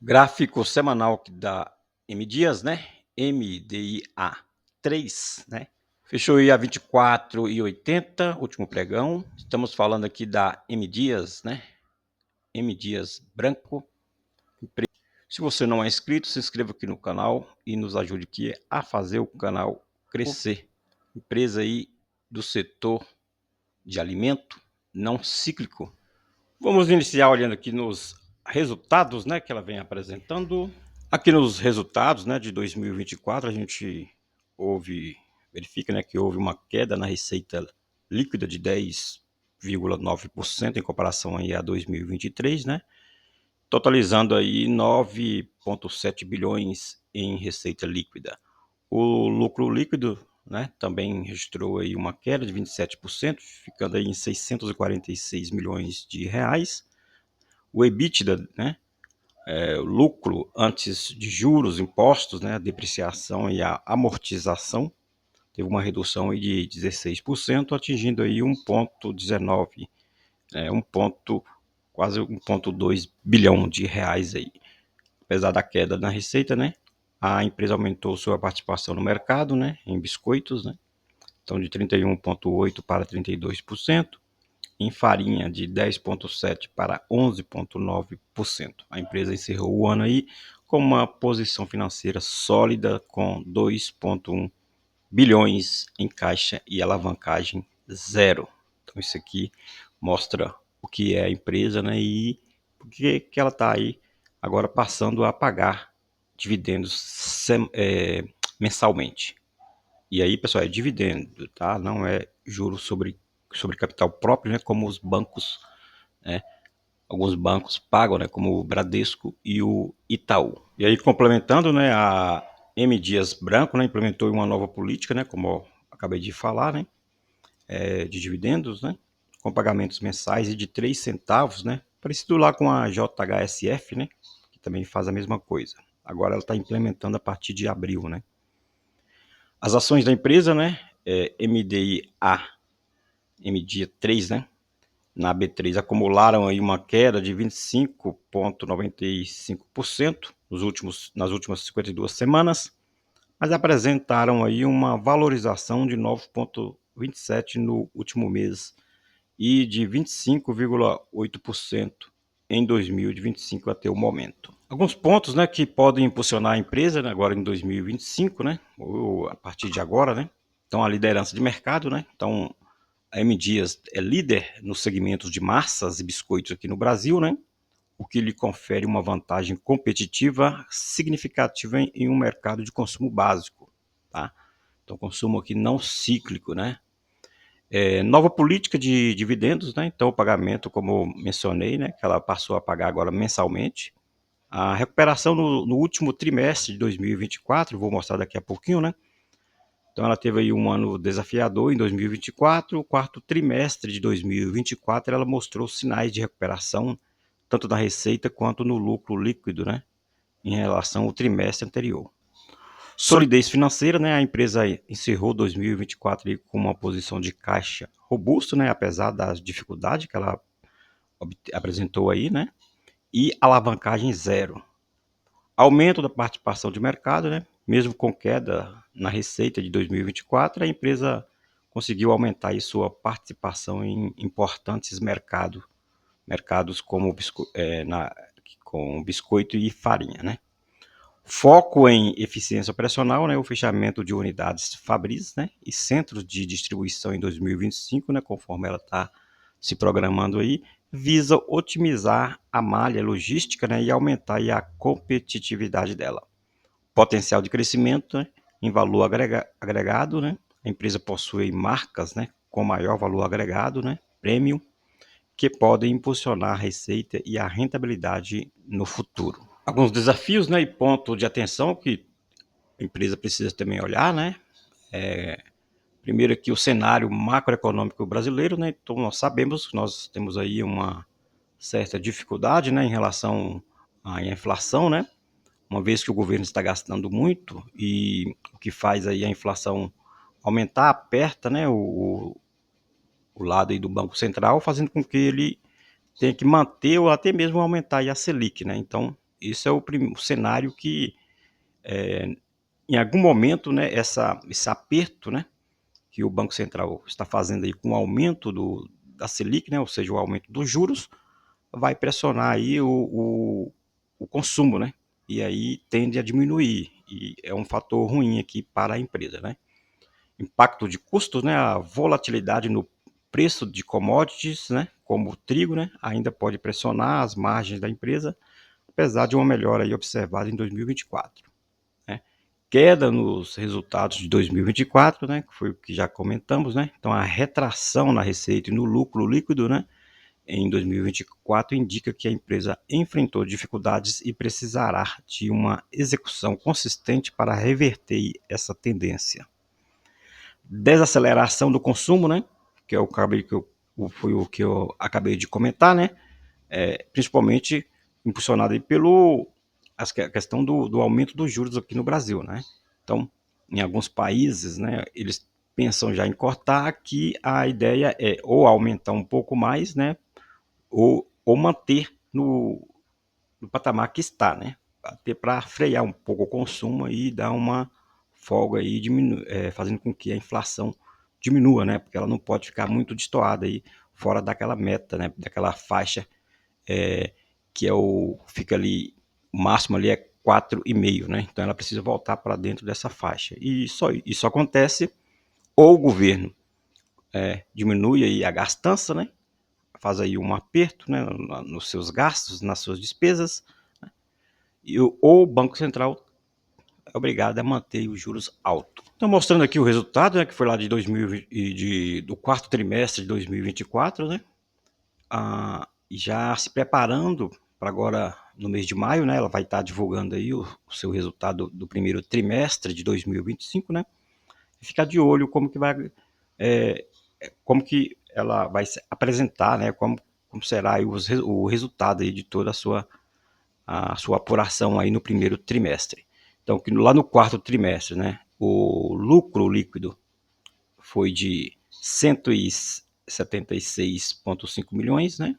Gráfico semanal aqui da M Dias, né? MDIA 3, né? Fechou aí a 24,80, último pregão. Estamos falando aqui da M Dias, né? M Dias Branco. Se você não é inscrito, se inscreva aqui no canal e nos ajude aqui a fazer o canal crescer. Empresa aí do setor de alimento não cíclico. Vamos iniciar olhando aqui nos resultados, né, que ela vem apresentando. Aqui nos resultados, né, de 2024, a gente verifica, né, que houve uma queda na receita líquida de 10,9% em comparação aí a 2023, né, totalizando aí 9,7 bilhões em receita líquida. O lucro líquido, né, também registrou aí uma queda de 27%, ficando aí em 646 milhões de reais. O EBITDA, né, o lucro antes de juros, impostos, né, a depreciação e a amortização, teve uma redução aí de 16%, atingindo aí 1,19, quase 1,2 bilhão de reais aí. Apesar da queda na receita, né, a empresa aumentou sua participação no mercado, né, em biscoitos, né, então de 31,8% para 32%. Em farinha de 10,7% para 11,9%. A empresa encerrou o ano aí com uma posição financeira sólida com 2,1 bilhões em caixa e alavancagem zero. Então isso aqui mostra o que é a empresa, né, e por que ela está aí agora passando a pagar dividendos mensalmente. E aí, pessoal, é dividendo, tá? Não é juros sobre capital próprio, né? Como os bancos, né? Alguns bancos pagam, né? Como o Bradesco e o Itaú. E aí, complementando, né? A M. Dias Branco, né? Implementou uma nova política, né? Como eu acabei de falar, né? De dividendos, né? Com pagamentos mensais de 3 centavos, né? Parecido lá com a JHSF, né? Que também faz a mesma coisa. Agora ela está implementando a partir de abril, né? As ações da empresa, né, MDIA 3, né, na B3 acumularam aí uma queda de 25,95% nas últimas 52 semanas, mas apresentaram aí uma valorização de 9,27% no último mês e de 25,8% em 2025 até o momento. Alguns pontos, né, que podem impulsionar a empresa, né, agora em 2025, né, ou a partir de agora, né. Então a liderança de mercado, né. Então a M Dias é líder nos segmentos de massas e biscoitos aqui no Brasil, né, o que lhe confere uma vantagem competitiva significativa em um mercado de consumo básico, tá? Então consumo aqui não cíclico, né. Nova política de dividendos, né? Então o pagamento, como mencionei, né, que ela passou a pagar agora mensalmente. A recuperação no último trimestre de 2024, vou mostrar daqui a pouquinho, né? Então ela teve aí um ano desafiador em 2024, o quarto trimestre de 2024 ela mostrou sinais de recuperação, tanto na receita quanto no lucro líquido, né? Em relação ao trimestre anterior. Solidez financeira, né? A empresa encerrou 2024 aí com uma posição de caixa robusta, né? Apesar das dificuldades que ela apresentou aí, né? E alavancagem zero. Aumento da participação de mercado, né? Mesmo com queda na receita de 2024, a empresa conseguiu aumentar aí sua participação em importantes mercados como com biscoito e farinha, né? Foco em eficiência operacional, né, o fechamento de unidades Fabris, né, e centros de distribuição em 2025, né, conforme ela está se programando aí, visa otimizar a malha logística, né, e aumentar aí a competitividade dela. Potencial de crescimento, né, em valor agregado, né, a empresa possui marcas, né, com maior valor agregado, né, premium, que podem impulsionar a receita e a rentabilidade no futuro. Alguns desafios, né, e ponto de atenção que a empresa precisa também olhar, né? Primeiro aqui o cenário macroeconômico brasileiro, né? Então nós sabemos que nós temos aí uma certa dificuldade, né, em relação à inflação, né? Uma vez que o governo está gastando muito e o que faz aí a inflação aumentar, aperta, né, o lado aí do Banco Central, fazendo com que ele tenha que manter ou até mesmo aumentar aí a Selic, né? Então Esse é o cenário que, em algum momento, né, esse aperto, né, que o Banco Central está fazendo aí com o aumento da Selic, né, ou seja, o aumento dos juros, vai pressionar aí o consumo, né? E aí tende a diminuir. E é um fator ruim aqui para a empresa, né? Impacto de custos, né? A volatilidade no preço de commodities, né? Como o trigo, né? Ainda pode pressionar as margens da empresa, apesar de uma melhora aí observada em 2024. Né? Queda nos resultados de 2024, né? Que foi o que já comentamos, né? Então a retração na receita e no lucro líquido, né? Em 2024 indica que a empresa enfrentou dificuldades e precisará de uma execução consistente para reverter essa tendência. Desaceleração do consumo, né? Que foi o que eu acabei de comentar, né? Principalmente impulsionado aí pelo a questão do aumento dos juros aqui no Brasil, né? Então, em alguns países, né, eles pensam já em cortar, que a ideia é ou aumentar um pouco mais, né, ou manter no patamar que está, né? Até para frear um pouco o consumo e dar uma folga aí, fazendo com que a inflação diminua, né? Porque ela não pode ficar muito destoada aí, fora daquela meta, né? Daquela faixa é, que fica ali, o máximo ali é 4,5, né? Então ela precisa voltar para dentro dessa faixa. E isso acontece ou o governo diminui aí a gastança, né? Faz aí um aperto, né, nos seus gastos, nas suas despesas, né, ou o Banco Central é obrigado a manter os juros altos. Então, mostrando aqui o resultado, né, que foi lá de 2020, do quarto trimestre de 2024, né, já se preparando para agora no mês de maio, né, ela vai estar divulgando aí o seu resultado do primeiro trimestre de 2025, né, e ficar de olho como que ela vai se apresentar, né, como será aí o resultado aí de toda a sua apuração aí no primeiro trimestre. Então, lá no quarto trimestre, né, o lucro líquido foi de 176,5 milhões, né?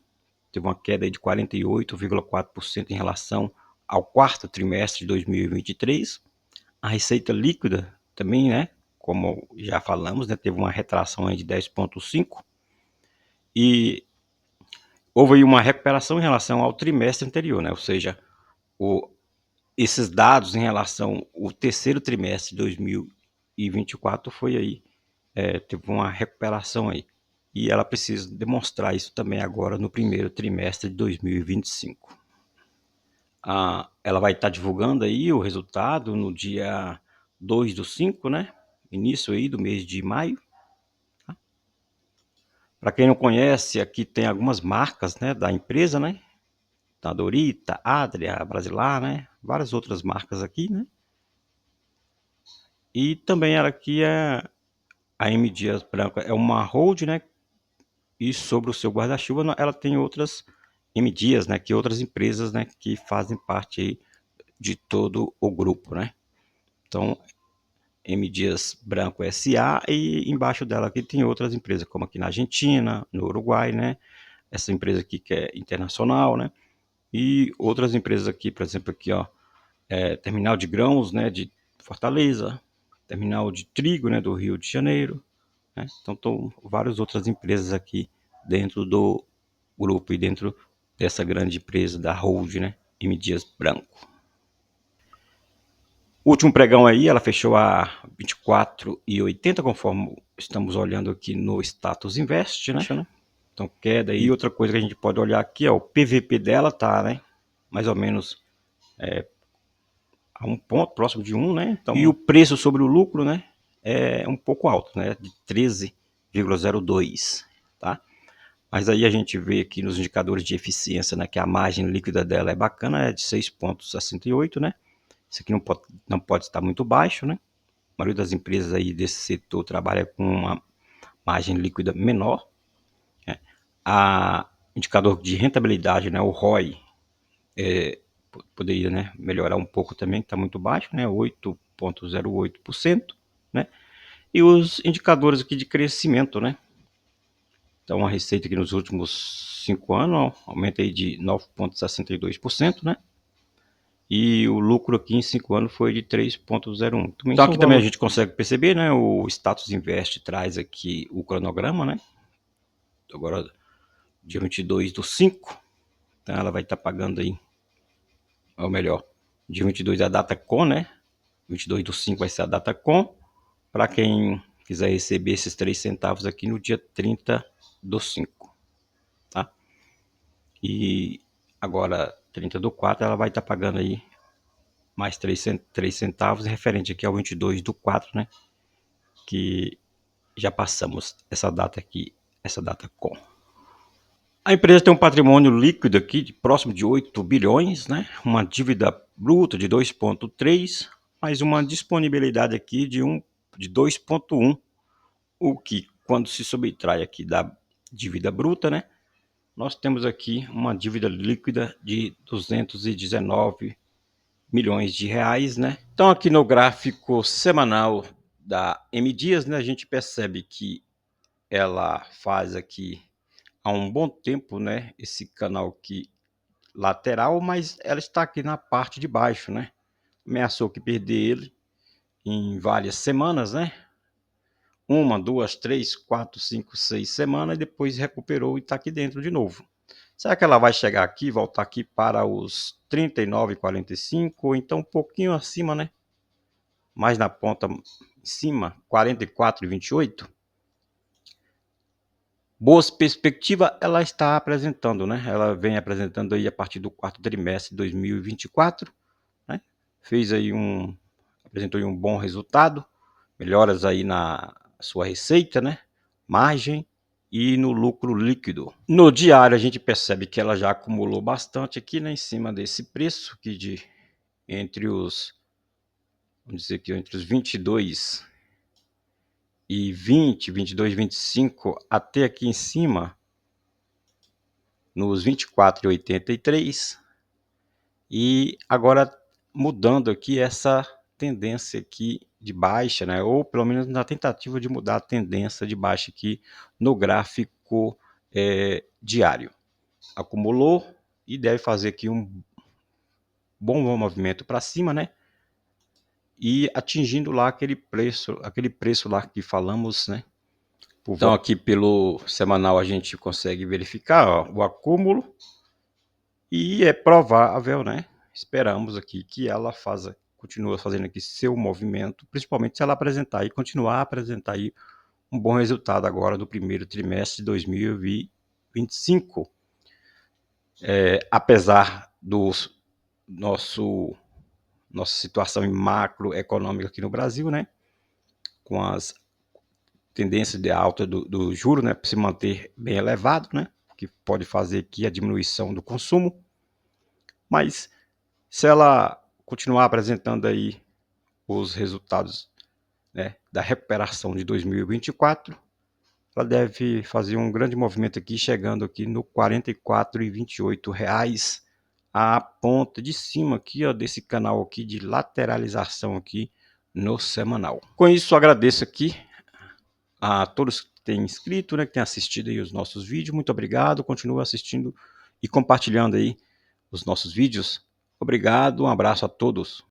Teve uma queda de 48,4% em relação ao quarto trimestre de 2023. A receita líquida também, né, como já falamos, né, teve uma retração aí de 10,5%. E houve aí uma recuperação em relação ao trimestre anterior, né? Ou seja, esses dados em relação ao terceiro trimestre de 2024 foi aí, teve uma recuperação aí. E ela precisa demonstrar isso também agora no primeiro trimestre de 2025. Ela vai estar divulgando aí o resultado no dia 2/5, né? Início aí do mês de maio. Para quem não conhece, aqui tem algumas marcas, né, da empresa, né? Da Dorita, Adria, Brasilar, né? Várias outras marcas aqui, né? E também ela aqui a M Dias Branco é uma hold, né? E sobre o seu guarda-chuva ela tem outras M Dias, né? Que outras empresas, né? Que fazem parte aí de todo o grupo, né? Então, M Dias Branco SA, e embaixo dela aqui tem outras empresas, como aqui na Argentina, no Uruguai, né? Essa empresa aqui que é internacional, né? E outras empresas aqui, por exemplo, aqui, ó, terminal de grãos, né, de Fortaleza, terminal de trigo, né, do Rio de Janeiro, né? Então, estão várias outras empresas aqui dentro do grupo e dentro dessa grande empresa da Hold, né, M. Dias Branco. O último pregão aí, ela fechou a 24,80, conforme estamos olhando aqui no status invest, né? Então, queda aí. E outra coisa que a gente pode olhar aqui, ó, o PVP dela tá, né, mais ou menos a um ponto, próximo de 1, né? Então, e o preço sobre o lucro, né, é um pouco alto, né, de 13,02, tá? Mas aí a gente vê aqui nos indicadores de eficiência, né, que a margem líquida dela é bacana, é de 6,68, né? Isso aqui não pode estar muito baixo, né? A maioria das empresas aí desse setor trabalha com uma margem líquida menor, né? A indicador de rentabilidade, né, o ROI, poderia, né, melhorar um pouco também, que está muito baixo, né, 8,08%, né? E os indicadores aqui de crescimento, né? Então a receita aqui nos últimos 5 anos aumenta aí de 9,62%, né? E o lucro aqui em 5 anos foi de 3,01. Então aqui também a gente consegue perceber, né? O Status Invest traz aqui o cronograma, né? Agora, dia 22/5. Então ela vai estar pagando aí, ou melhor, dia 22 é a data com, né? 22/5 vai ser a data com, para quem quiser receber esses 3 centavos aqui no dia 30/5, tá? E agora, 30/4, ela vai estar pagando aí mais 3 centavos, referente aqui ao 22/4, né? Que já passamos essa data aqui, essa data com. A empresa tem um patrimônio líquido aqui de próximo de 8 bilhões, né? Uma dívida bruta de 2,3, mais uma disponibilidade aqui de 2,1, o que, quando se subtrai aqui da dívida bruta, né? Nós temos aqui uma dívida líquida de 219 milhões de reais, né? Então aqui no gráfico semanal da M Dias, né, a gente percebe que ela faz aqui há um bom tempo, né, esse canal aqui lateral, mas ela está aqui na parte de baixo, né? Ameaçou que perder ele em várias semanas, né? 1, 2, 3, 4, 5, 6 semanas, e depois recuperou e está aqui dentro de novo. Será que ela vai chegar aqui, voltar aqui para os 39,45, ou então um pouquinho acima, né? Mais na ponta em cima, 44,28? Boas perspectivas ela está apresentando, né? Ela vem apresentando aí a partir do quarto trimestre de 2024, né? Apresentou aí um bom resultado, melhoras aí na sua receita, né? Margem e no lucro líquido. No diário a gente percebe que ela já acumulou bastante aqui, né? Em cima desse preço aqui vamos dizer que entre os 22 e 20, 22, 25, até aqui em cima, nos 24,83, e agora mudando aqui essa tendência aqui de baixa, né? Ou pelo menos na tentativa de mudar a tendência de baixa aqui no gráfico diário. Acumulou e deve fazer aqui um bom movimento para cima, né? E atingindo lá aquele preço lá que falamos, né? Então aqui pelo semanal a gente consegue verificar, ó, o acúmulo, e é provável, né? Esperamos aqui que ela continue fazendo aqui seu movimento, principalmente se ela continuar a apresentar aí um bom resultado agora no primeiro trimestre de 2025. Apesar do nossa situação macroeconômica aqui no Brasil, né? Com as tendências de alta do juro, né? Se manter bem elevado, né? Que pode fazer aqui a diminuição do consumo. Mas se ela continuar apresentando aí os resultados, né, da recuperação de 2024, ela deve fazer um grande movimento aqui, chegando aqui no R$ 44,28, a ponta de cima aqui, ó, desse canal aqui de lateralização aqui no semanal. Com isso, agradeço aqui a todos que têm inscrito, né, que têm assistido aí os nossos vídeos. Muito obrigado, continue assistindo e compartilhando aí os nossos vídeos. Obrigado, um abraço a todos.